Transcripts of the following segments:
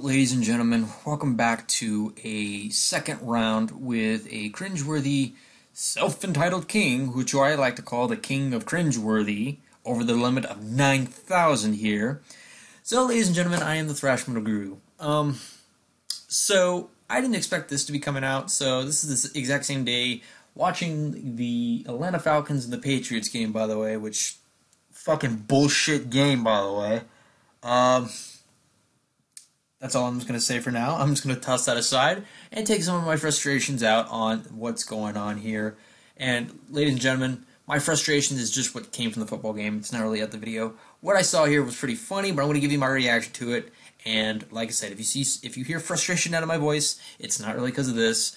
ladies and gentlemen? Welcome back to a second round with a cringeworthy, self-entitled king, which I like to call the king of cringeworthy, over the limit of 9,000 here. So, ladies and gentlemen, I am the ThrashMetalGuru. So, I didn't expect this to be coming out, so this is the exact same day, watching the Atlanta Falcons and the Patriots game, by the way, which, fucking bullshit game, by the way. That's all I'm just going to say for now. I'm just going to toss that aside and take some of my frustrations out on what's going on here. And, ladies and gentlemen, my frustration is just what came from the football game. It's not really at the video. What I saw here was pretty funny, but I'm going to give you my reaction to it. And, like I said, if you hear frustration out of my voice, it's not really because of this.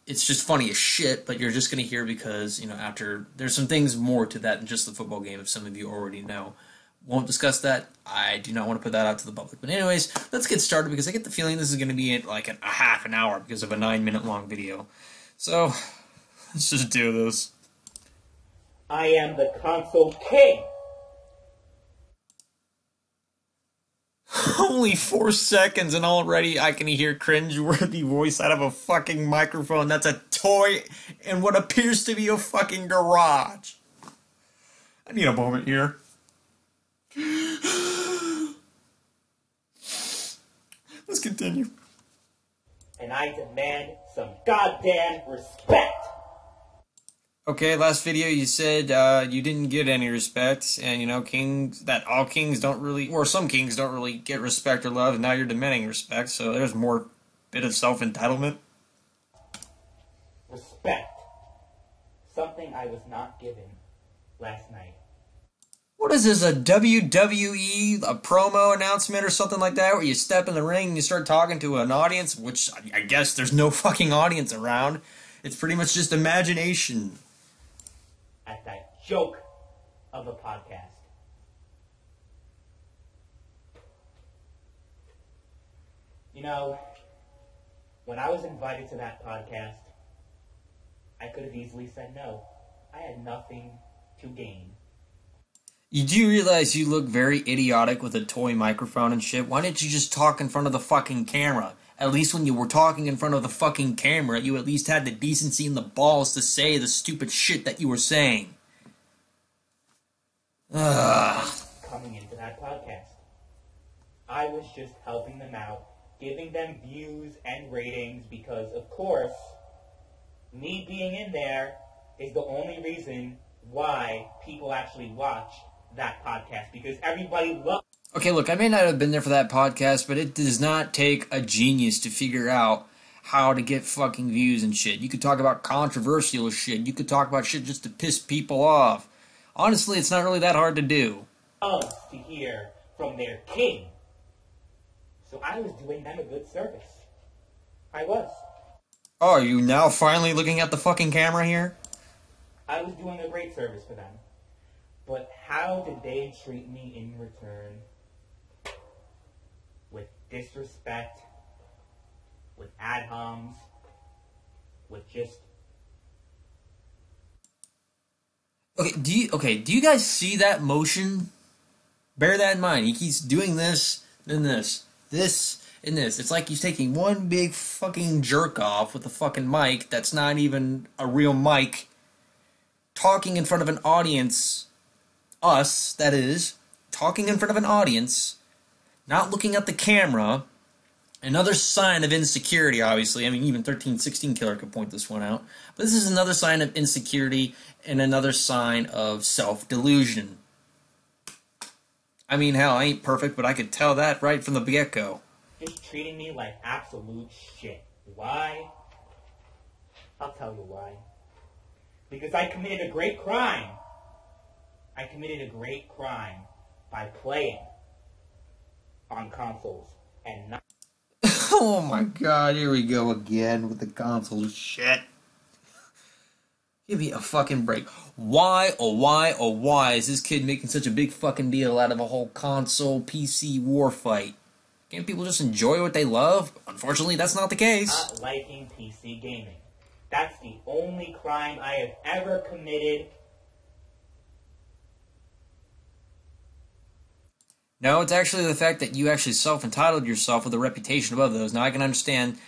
It's just funny as shit, but you're just going to hear because, there's some things more to that than just the football game, if some of you already know. Won't discuss that. I do not want to put that out to the public. But anyways, let's get started because I get the feeling this is going to be like a half an hour because of a 9-minute long video. So, let's just do this. I am the console king. Only 4 seconds and already I can hear cringeworthy voice out of a fucking microphone that's a toy in what appears to be a fucking garage. I need a moment here. Let's continue. And I demand some goddamn respect. Okay, last video you said you didn't get any respect, and all kings don't really, or some kings don't really get respect or love, and now you're demanding respect, so there's more bit of self-entitlement. Respect. Something I was not given last night. What is this, a WWE, a promo announcement or something like that, where you step in the ring and you start talking to an audience, which I guess there's no fucking audience around. It's pretty much just imagination. At that joke of a podcast. When I was invited to that podcast, I could have easily said no. I had nothing to gain. You do realize you look very idiotic with a toy microphone and shit? Why didn't you just talk in front of the fucking camera? At least when you were talking in front of the fucking camera, you at least had the decency and the balls to say the stupid shit that you were saying. Coming into that podcast, I was just helping them out, giving them views and ratings because, of course, me being in there is the only reason why people actually watch that podcast, because everybody loves. Okay, look, I may not have been there for that podcast, but it does not take a genius to figure out how to get fucking views and shit. You could talk about controversial shit. You could talk about shit just to piss people off. Honestly, it's not really that hard to do. To hear from their king. So I was doing them a good service. I was. Oh, are you now finally looking at the fucking camera here? I was doing a great service for them. But how did they treat me in return? With disrespect, with ad homs, with just... Okay, do you guys see that motion? Bear that in mind. He keeps doing this, then this, and this. It's like he's taking one big fucking jerk off with a fucking mic that's not even a real mic, talking in front of an audience, us, that is, talking in front of an audience, not looking at the camera. Another sign of insecurity, obviously. I mean, even 1316 Killer could point this one out. But this is another sign of insecurity and another sign of self-delusion. I mean, hell, I ain't perfect, but I could tell that right from the get-go. Just treating me like absolute shit. Why? I'll tell you why. Because I committed a great crime. I committed a great crime by playing on consoles and not... Oh my god, here we go again with the console shit. Give me a fucking break. Why, oh why is this kid making such a big fucking deal out of a whole console PC war fight? Can't people just enjoy what they love? Unfortunately, that's not the case. Not liking PC gaming. That's the only crime I have ever committed. No, it's actually the fact that you actually self-entitled yourself with a reputation above those. Now, I can understand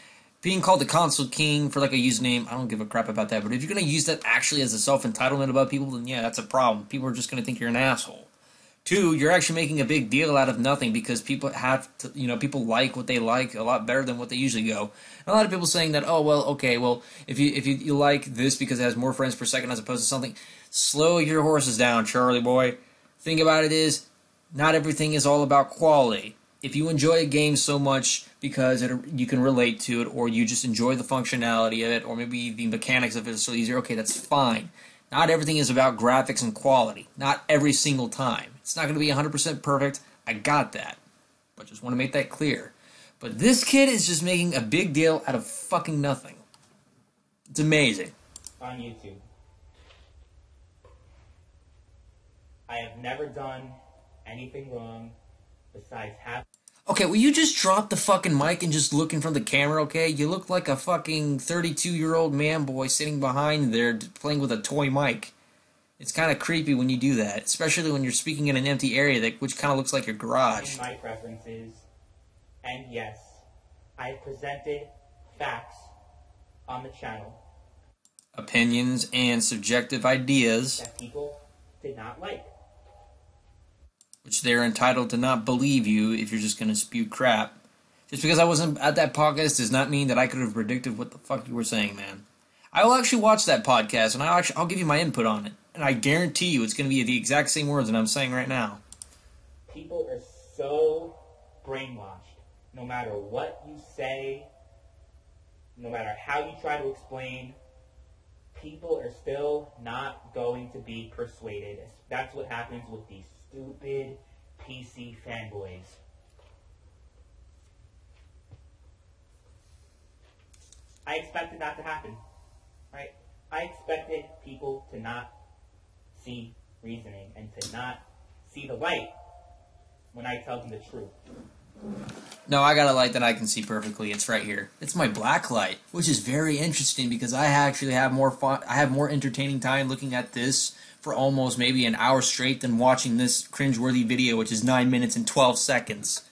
being called the console king for like a username. I don't give a crap about that. But if you're going to use that actually as a self-entitlement above people, then yeah, that's a problem. People are just going to think you're an asshole. Two, you're actually making a big deal out of nothing because people have to, people like what they like a lot better than what they usually go. And a lot of people saying that, oh, well, okay, well, if you like this because it has more frames per second as opposed to something, slow your horses down, Charlie boy. Thing about it is, not everything is all about quality. If you enjoy a game so much because you can relate to it, or you just enjoy the functionality of it, or maybe the mechanics of it is so easier, okay, that's fine. Not everything is about graphics and quality. Not every single time. It's not going to be 100% perfect. I got that. But just want to make that clear. But this kid is just making a big deal out of fucking nothing. It's amazing. On YouTube. I have never done anything wrong besides have... Okay, will you just drop the fucking mic and just look in front of the camera, okay? You look like a fucking 32-year-old man boy sitting behind there playing with a toy mic. It's kind of creepy when you do that, especially when you're speaking in an empty area, which kind of looks like your garage. My preferences, and yes, I have presented facts on the channel. Opinions and subjective ideas. That people did not like. Which they're entitled to not believe you if you're just going to spew crap. Just because I wasn't at that podcast does not mean that I could have predicted what the fuck you were saying, man. I will actually watch that podcast, and I'll give you my input on it. And I guarantee you it's going to be the exact same words that I'm saying right now. People are so brainwashed. No matter what you say, no matter how you try to explain, people are still not going to be persuaded. That's what happens with these stupid PC fanboys. I expected that to happen, right? I expected people to not see reasoning and to not see the light when I tell them the truth. No, I got a light that I can see perfectly. It's right here. It's my black light, which is very interesting because I actually have more fun. I have more entertaining time looking at this for almost maybe an hour straight than watching this cringeworthy video, which is 9 minutes and 12 seconds.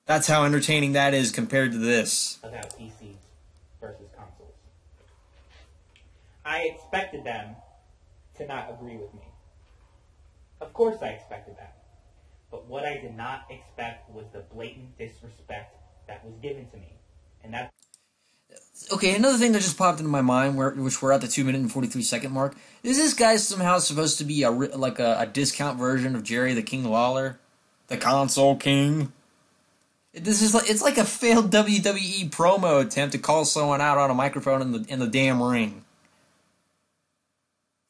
That's how entertaining that is compared to this. About PCs versus consoles. I expected them to not agree with me. Of course I expected that. But what I did not expect was the blatant disrespect that was given to me. And that... Okay, another thing that just popped into my mind, which we're at the 2 minute and 43 second mark, is this guy somehow supposed to be a discount version of Jerry the King Lawler? The console king? It's like a failed WWE promo attempt to call someone out on a microphone in the damn ring.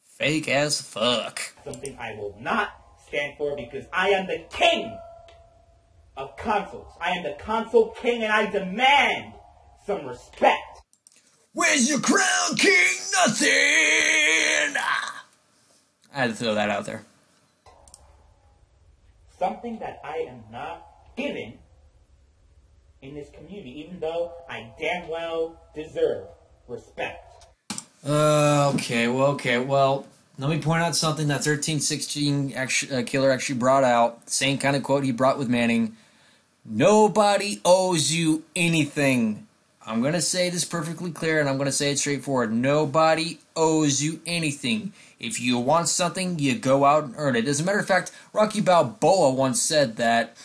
Fake as fuck. Something I will not stand for because I am the king of consoles. I am the console king and I demand some respect. Where's your crown, King? Nothing! Ah. I had to throw that out there. Something that I am not given in this community, even though I damn well deserve respect. Okay, well, let me point out something that 1316 Killer actually brought out. Same kind of quote he brought with Manning. Nobody owes you anything. I'm going to say this perfectly clear, and I'm going to say it straightforward. Nobody owes you anything. If you want something, you go out and earn it. As a matter of fact, Rocky Balboa once said that,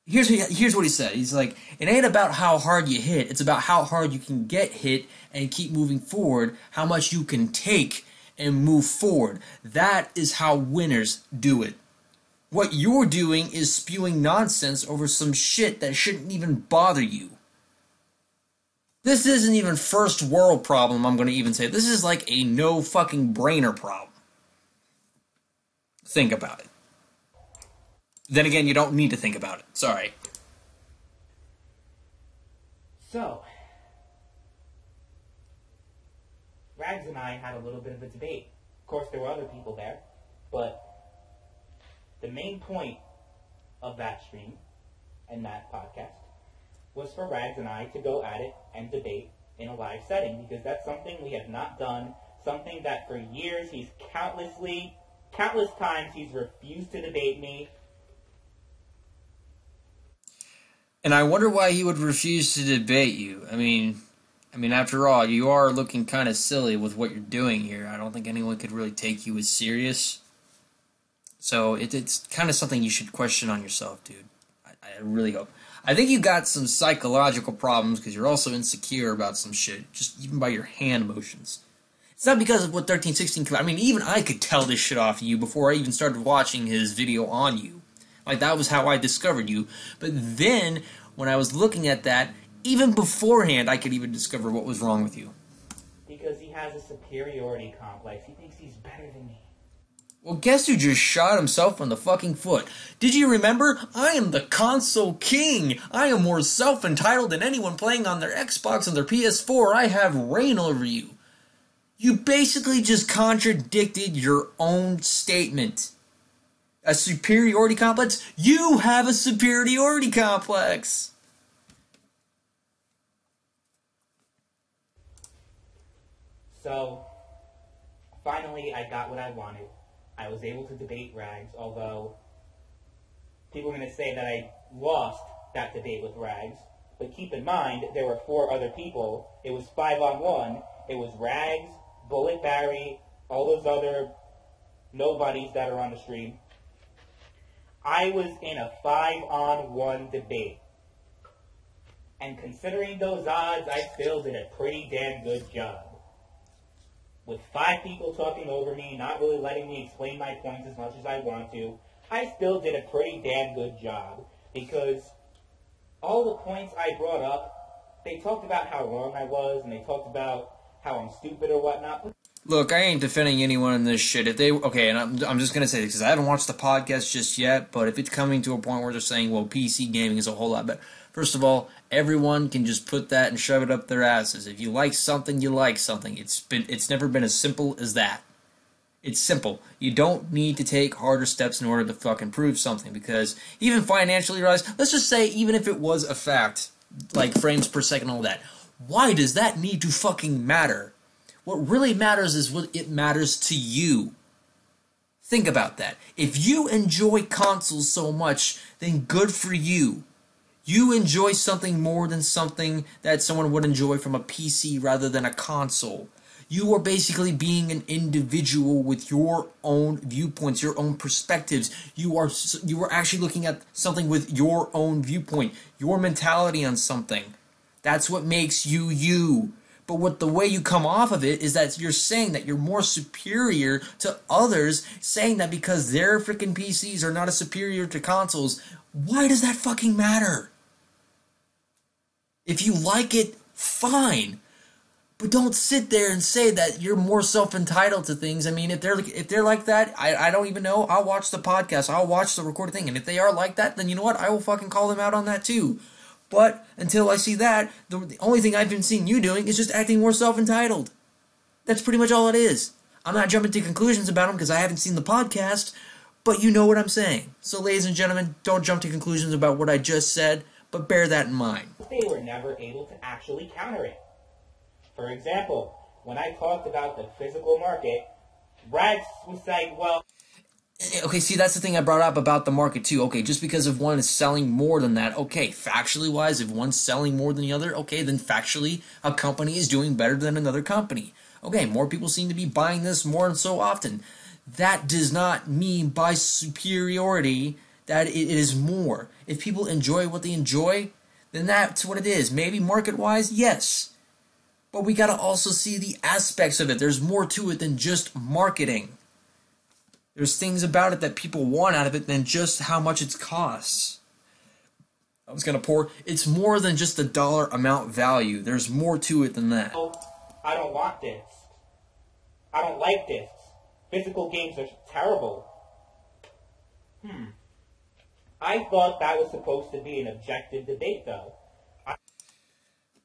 Here's what he said. He's like, it ain't about how hard you hit. It's about how hard you can get hit and keep moving forward, how much you can take and move forward. That is how winners do it. What you're doing is spewing nonsense over some shit that shouldn't even bother you. This isn't even first world problem, I'm going to even say. This is like a no fucking brainer problem. Think about it. Then again, you don't need to think about it. Sorry. So, Rags and I had a little bit of a debate. Of course, there were other people there, but the main point of that stream and that podcast was for Rags and I to go at it and debate in a live setting, because that's something we have not done something that for years he's countless times he's refused to debate me. And I wonder why he would refuse to debate you. I mean, after all, you are looking kind of silly with what you're doing here. I don't think anyone could really take you as serious. So it's kind of something you should question on yourself, dude. I really hope. I think you got some psychological problems because you're also insecure about some shit, just even by your hand motions. It's not because of what 1316. I mean, even I could tell this shit off you before I even started watching his video on you. Like, that was how I discovered you. But then, when I was looking at that, even beforehand, I could even discover what was wrong with you. Because he has a superiority complex. He thinks he's better than me. Well, guess who just shot himself in the fucking foot? Did you remember? I am the console king. I am more self-entitled than anyone playing on their Xbox and their PS4. I have reign over you. You basically just contradicted your own statement. A superiority complex? You have a superiority complex. So, finally I got what I wanted. I was able to debate Rags, although people are going to say that I lost that debate with Rags. But keep in mind, there were 4 other people. It was 5-on-1. It was Rags, Bullet Barry, all those other nobodies that are on the stream. I was in a 5-on-1 debate. And considering those odds, I still did a pretty damn good job. With 5 people talking over me, not really letting me explain my points as much as I want to, I still did a pretty damn good job. Because all the points I brought up, they talked about how wrong I was, and they talked about how I'm stupid or whatnot. Look, I ain't defending anyone in this shit. If they and I'm just gonna say this because I haven't watched the podcast just yet. But if it's coming to a point where they're saying, well, PC gaming is a whole lot better. First of all, everyone can just put that and shove it up their asses. If you like something, you like something. It's never been as simple as that. It's simple. You don't need to take harder steps in order to fucking prove something because even financially, let's just say even if it was a fact, like frames per second and all that, why does that need to fucking matter? What really matters is what it matters to you. Think about that. If you enjoy consoles so much, then good for you. You enjoy something more than something that someone would enjoy from a PC rather than a console. You are basically being an individual with your own viewpoints, your own perspectives. You are actually looking at something with your own viewpoint, your mentality on something. That's what makes you you. But the way you come off of it is that you're saying that you're more superior to others, saying that because their freaking PCs are not as superior to consoles. Why does that fucking matter? If you like it, fine. But don't sit there and say that you're more self-entitled to things. I mean, if they're like that, I don't even know. I'll watch the podcast. I'll watch the recorded thing. And if they are like that, then you know what? I will fucking call them out on that too. But until I see that, the only thing I've been seeing you doing is just acting more self-entitled. That's pretty much all it is. I'm not jumping to conclusions about them because I haven't seen the podcast, but you know what I'm saying. So, ladies and gentlemen, don't jump to conclusions about what I just said, but bear that in mind. They were never able to actually counter it. For example, when I talked about the physical market, Rags was saying, well... Okay, see, that's the thing I brought up about the market, too. Okay, just because if one is selling more than that, okay, factually wise, if one's selling more than the other, okay, then factually, a company is doing better than another company. Okay, more people seem to be buying this more and so often. That does not mean by superiority that it is more. If people enjoy what they enjoy, then that's what it is. Maybe market-wise, yes. But we gotta also see the aspects of it. There's more to it than just marketing. There's things about it that people want out of it than just how much it costs. I was going to pour. It's more than just the dollar amount value. There's more to it than that. I don't want this. I don't like this. Physical games are terrible. I thought that was supposed to be an objective debate, though.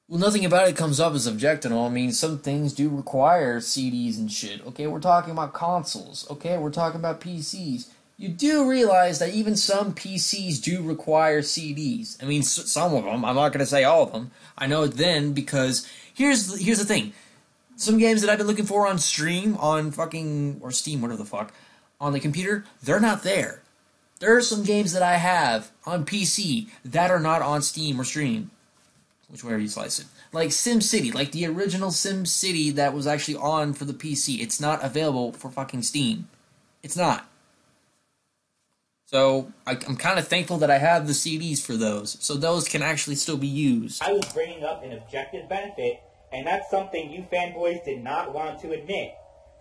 Well, nothing about it comes up as objective. I mean, some things do require CDs and shit. Okay, we're talking about consoles. Okay, we're talking about PCs. You do realize that even some PCs do require CDs. I mean, some of them. I'm not going to say all of them. I know it then because here's the thing. Some games that I've been looking for on stream, on fucking, or Steam, whatever the fuck, on the computer, they're not there. There are some games that I have on PC that are not on Steam or Stream. Which way you slice it. Like SimCity, like the original SimCity that was actually on for the PC. It's not available for fucking Steam. It's not. So I'm kind of thankful that I have the CDs for those. So those can actually still be used. I was bringing up an objective benefit, and that's something you fanboys did not want to admit.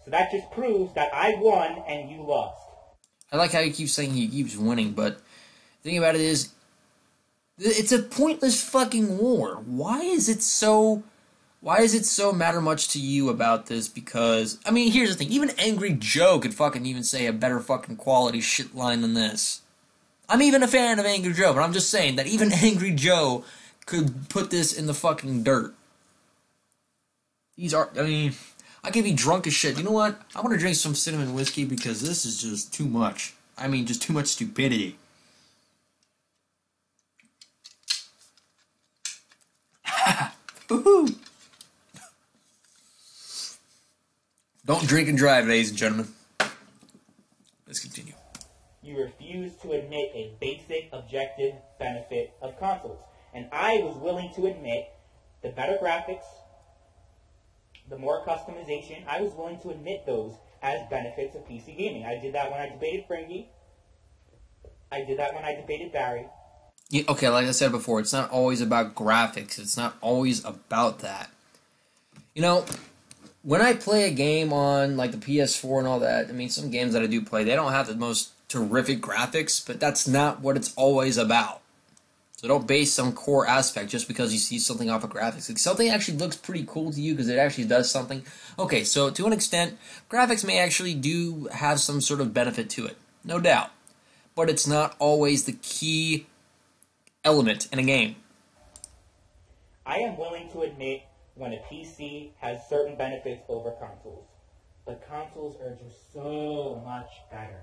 So that just proves that I won and you lost. I like how you keep saying he keeps winning, but the thing about it is, it's a pointless fucking war. Why is it so matter much to you about this? Because, I mean, here's the thing. Even Angry Joe could fucking even say a better fucking quality shit line than this. I'm even a fan of Angry Joe, but I'm just saying that even Angry Joe could put this in the fucking dirt. These are, I mean, I could be drunk as shit. You know what? I want to drink some cinnamon whiskey because this is just too much. I mean, just too much stupidity. Woohoo! Don't drink and drive, ladies and gentlemen. Let's continue. You refuse to admit a basic objective benefit of consoles. And I was willing to admit the better graphics, the more customization. I was willing to admit those as benefits of PC gaming. I did that when I debated Fringy. I did that when I debated Barry. Yeah, okay, like I said before, it's not always about graphics. It's not always about that. You know, when I play a game on, like, the PS4 and all that, I mean, some games that I do play, they don't have the most terrific graphics, but that's not what it's always about. So don't base some core aspect just because you see something off of graphics. If something actually looks pretty cool to you because it actually does something, okay, so to an extent, graphics may actually do have some sort of benefit to it. No doubt. But it's not always the key element in a game. I am willing to admit when a PC has certain benefits over consoles. But consoles are just so much better.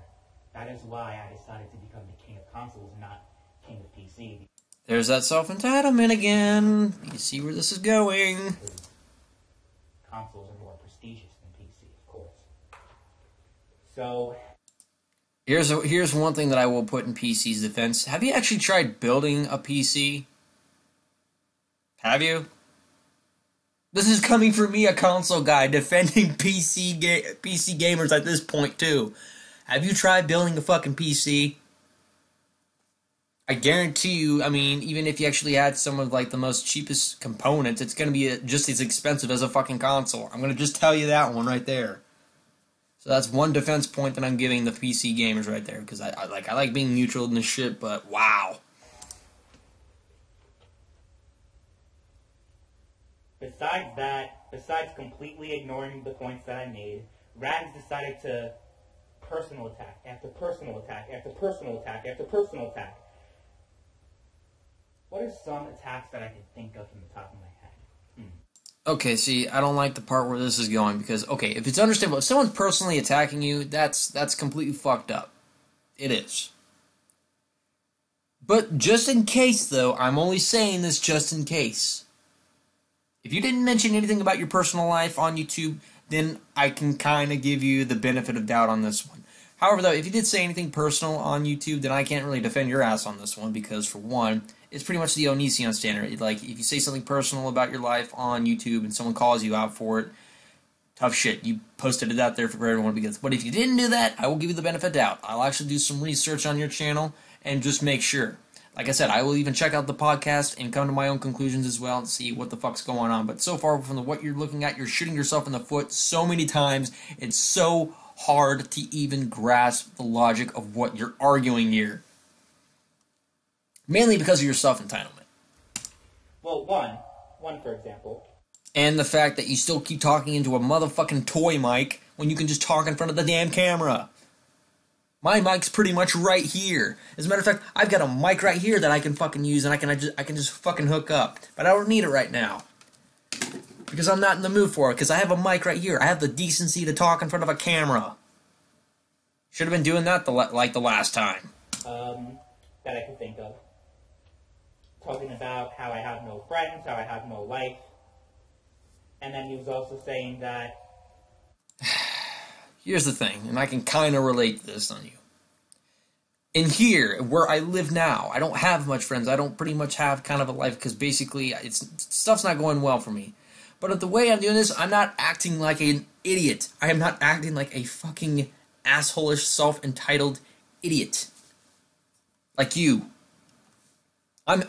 That is why I decided to become the king of consoles, not king of PC. There's that self-entitlement again. You see where this is going. Consoles are more prestigious than PC, of course. So Here's one thing that I will put in PC's defense. Have you actually tried building a PC? Have you? This is coming from me, a console guy, defending PC gamers at this point, too. Have you tried building a fucking PC? I guarantee you, I mean, even if you actually had some of, like, the most cheapest components, it's going to be just as expensive as a fucking console. I'm going to just tell you that one right there. So that's one defense point that I'm giving the PC gamers right there, because I like being neutral in this shit, but wow. Besides that, besides completely ignoring the points that I made, Rags decided to personal attack after personal attack after personal attack after personal attack. What are some attacks that I can think of from the top of my head? Okay, see, I don't like the part where this is going, because, okay, if it's understandable, if someone's personally attacking you, that's completely fucked up. It is. But just in case, though, I'm only saying this just in case. If you didn't mention anything about your personal life on YouTube, then I can kind of give you the benefit of doubt on this one. However, though, if you did say anything personal on YouTube, then I can't really defend your ass on this one, because, for one, it's pretty much the Onision standard. Like, if you say something personal about your life on YouTube and someone calls you out for it, tough shit. You posted it out there for everyone to get. But if you didn't do that, I will give you the benefit of doubt. I'll actually do some research on your channel and just make sure. Like I said, I will even check out the podcast and come to my own conclusions as well and see what the fuck's going on. But so far, from what you're looking at, you're shooting yourself in the foot so many times. It's so hard to even grasp the logic of what you're arguing here. Mainly because of your self-entitlement. Well, one for example. And the fact that you still keep talking into a motherfucking toy mic when you can just talk in front of the damn camera. My mic's pretty much right here. As a matter of fact, I've got a mic right here that I can fucking use and I can just fucking hook up. But I don't need it right now. Because I'm not in the mood for it. Because I have a mic right here. I have the decency to talk in front of a camera. Should have been doing that like the last time. That I can think of. Talking about how I have no friends, how I have no life. And then he was also saying that... Here's the thing, and I can kind of relate this on you. In here, where I live now, I don't have much friends. I don't pretty much have kind of a life because basically stuff's not going well for me. But the way I'm doing this, I'm not acting like an idiot. I am not acting like a fucking asshole-ish, self-entitled idiot. Like you. I'm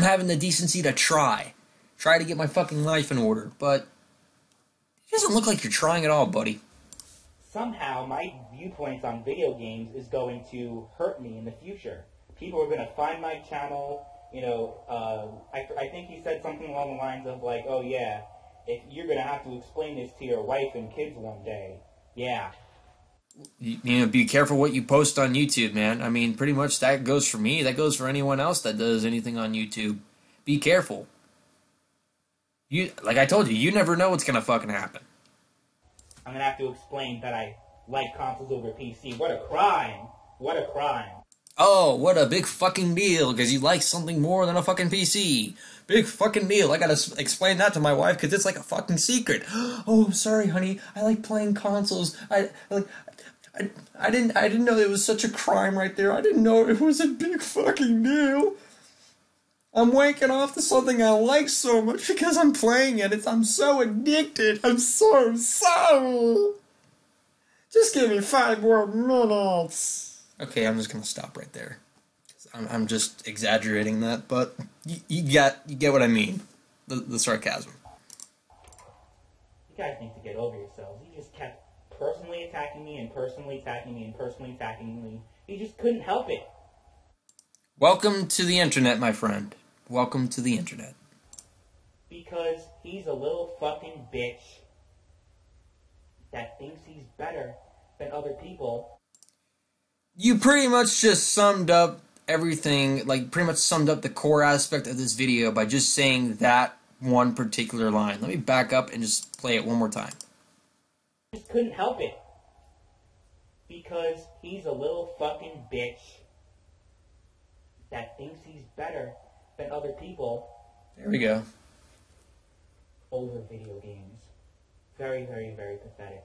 having the decency to try to get my fucking life in order, but it doesn't look like you're trying at all, buddy. Somehow my viewpoints on video games is going to hurt me in the future. People are going to find my channel, I think he said something along the lines of like, oh yeah, if you're going to have to explain this to your wife and kids one day. Yeah. Be careful what you post on YouTube, man. I mean, pretty much that goes for me. That goes for anyone else that does anything on YouTube. Be careful. Like I told you, you never know what's going to fucking happen. I'm going to have to explain that I like consoles over PC. What a crime. What a crime. Oh, what a big fucking deal, because you like something more than a fucking PC. Big fucking deal. I gotta explain that to my wife, because it's like a fucking secret. Oh, I'm sorry, honey. I like playing consoles. I didn't know it was such a crime right there. I didn't know it was a big fucking deal. I'm wanking off to something I like so much because I'm playing it. I'm so addicted. I'm so. Just give me 5 more minutes. Okay, I'm just gonna stop right there. I'm just exaggerating that, but you get what I mean. The sarcasm. You guys need to get over yourselves. You just kept personally attacking me and personally attacking me and personally attacking me. You just couldn't help it. Welcome to the internet, my friend. Welcome to the internet. Because he's a little fucking bitch that thinks he's better than other people. You pretty much just summed up everything, like pretty much summed up the core aspect of this video by just saying that one particular line. Let me back up and just play it one more time. Just couldn't help it. Because he's a little fucking bitch that thinks he's better than other people. There we go. Over video games. Very, very, very pathetic.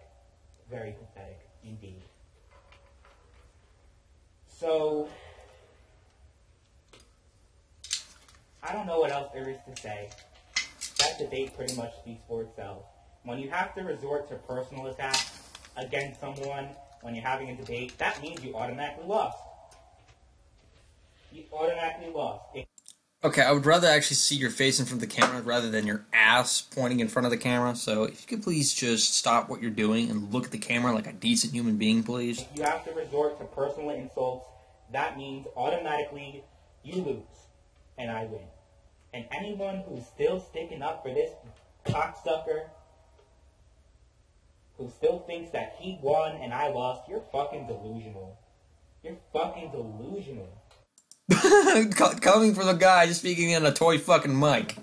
Very pathetic indeed. So, I don't know what else there is to say. That debate pretty much speaks for itself. When you have to resort to personal attacks against someone when you're having a debate, that means you automatically lost. You automatically lost. Okay, I would rather actually see your face in front of the camera rather than your ass pointing in front of the camera. So if you could please just stop what you're doing and look at the camera like a decent human being, please. If you have to resort to personal insults, that means automatically you lose and I win. And anyone who's still sticking up for this cocksucker, who still thinks that he won and I lost, you're fucking delusional. You're fucking delusional. Coming from a guy just speaking in a toy fucking mic.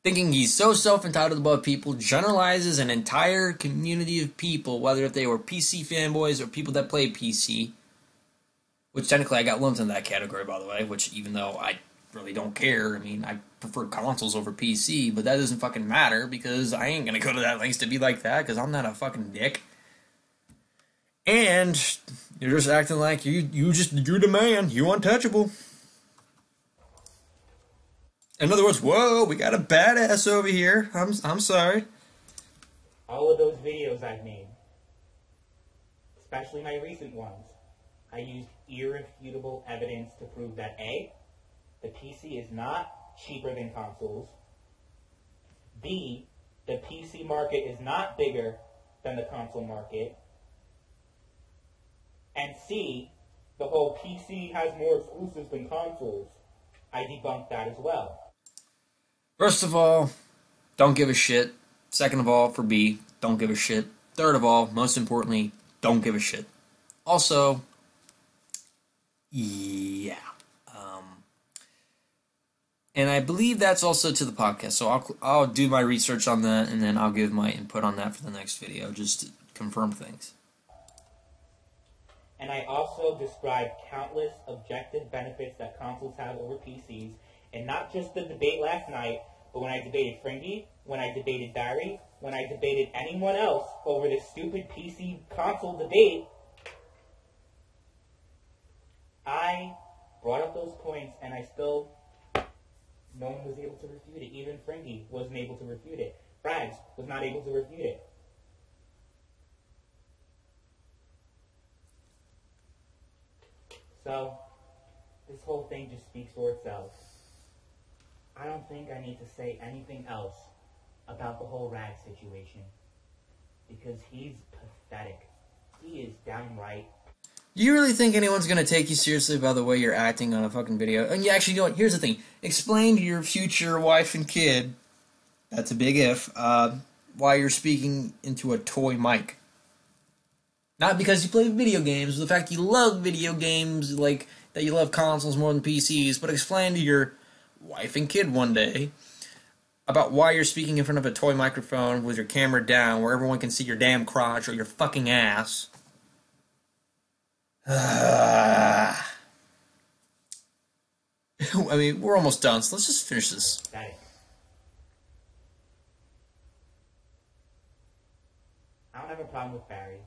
Thinking he's so self-entitled about people, generalizes an entire community of people, whether if they were PC fanboys or people that play PC. Which technically I got lumped in that category, by the way, which even though I really don't care, I mean, I prefer consoles over PC, but that doesn't fucking matter because I ain't gonna go to that lengths to be like that because I'm not a fucking dick. And you're just acting like you're the man. You untouchable. In other words, whoa, we got a badass over here. I'm sorry. All of those videos I've made, especially my recent ones, I used irrefutable evidence to prove that A, the PC is not cheaper than consoles. B, the PC market is not bigger than the console market. And C, the whole PC has more exclusives than consoles. I debunked that as well. First of all, don't give a shit. Second of all, for B, don't give a shit. Third of all, most importantly, don't give a shit. Also, yeah. And I believe that's also to the podcast, so I'll do my research on that, and then I'll give my input on that for the next video, just to confirm things. And I also described countless objective benefits that consoles have over PCs, and not just the debate last night, But when I debated Fringy, when I debated Barry, when I debated anyone else over this stupid PC console debate, I brought up those points, and no one was able to refute it. Even Fringy wasn't able to refute it. Frags was not able to refute it. So, this whole thing just speaks for itself. I don't think I need to say anything else about the whole Rag situation, because he's pathetic. He is downright. Do you really think anyone's going to take you seriously by the way you're acting on a fucking video? And you actually, you know what, here's the thing. Explain to your future wife and kid, that's a big if, why you're speaking into a toy mic. Not because you play video games, the fact you love video games, like that you love consoles more than PCs, but explain to your wife and kid one day about why you're speaking in front of a toy microphone with your camera down where everyone can see your damn crotch or your fucking ass. I mean, we're almost done, so let's just finish this. I don't have a problem with Barry.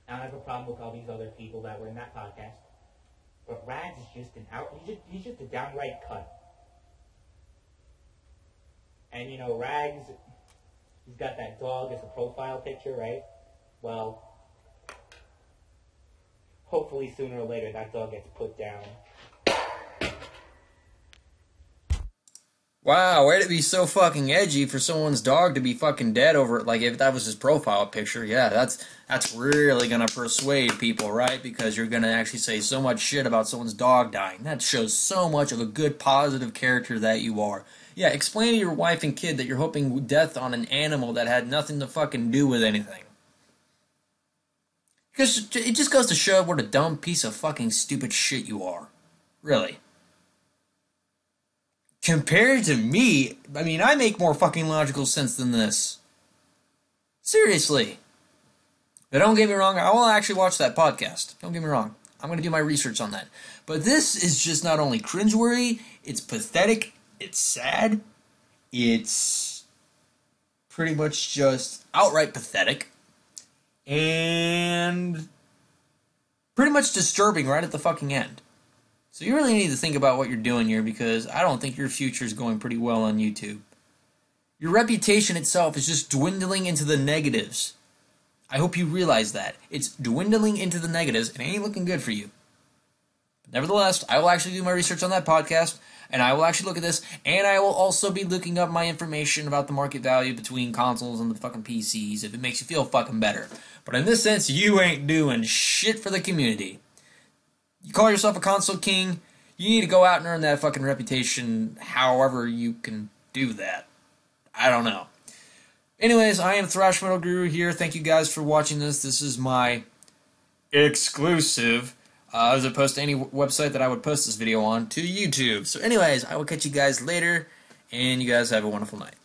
I don't have a problem with all these other people that were in that podcast. But Rags is just he's just a downright cunt. And you know, Rags, he's got that dog as a profile picture, right? Well, hopefully sooner or later that dog gets put down. Wow, why'd it be so fucking edgy for someone's dog to be fucking dead over it? Like, if that was his profile picture, yeah, that's really gonna persuade people, right? Because you're gonna actually say so much shit about someone's dog dying. That shows so much of a good, positive character that you are. Yeah, explain to your wife and kid that you're hoping death on an animal that had nothing to fucking do with anything. Because it just goes to show what a dumb piece of fucking stupid shit you are. Really. Compared to me, I mean, I make more fucking logical sense than this. Seriously. But don't get me wrong, I will actually watch that podcast. Don't get me wrong. I'm going to do my research on that. But this is just not only cringeworthy, it's pathetic, it's sad, it's pretty much just outright pathetic, and pretty much disturbing right at the fucking end. So you really need to think about what you're doing here, because I don't think your future is going pretty well on YouTube. Your reputation itself is just dwindling into the negatives. I hope you realize that. It's dwindling into the negatives, and it ain't looking good for you. But nevertheless, I will actually do my research on that podcast, and I will actually look at this, and I will also be looking up my information about the market value between consoles and the fucking PCs, if it makes you feel fucking better. But in this sense, you ain't doing shit for the community. You call yourself a console king, you need to go out and earn that fucking reputation however you can do that. I don't know. Anyways, I am ThrashMetalGuru here. Thank you guys for watching this. This is my exclusive, as opposed to any website that I would post this video on, to YouTube. So anyways, I will catch you guys later, and you guys have a wonderful night.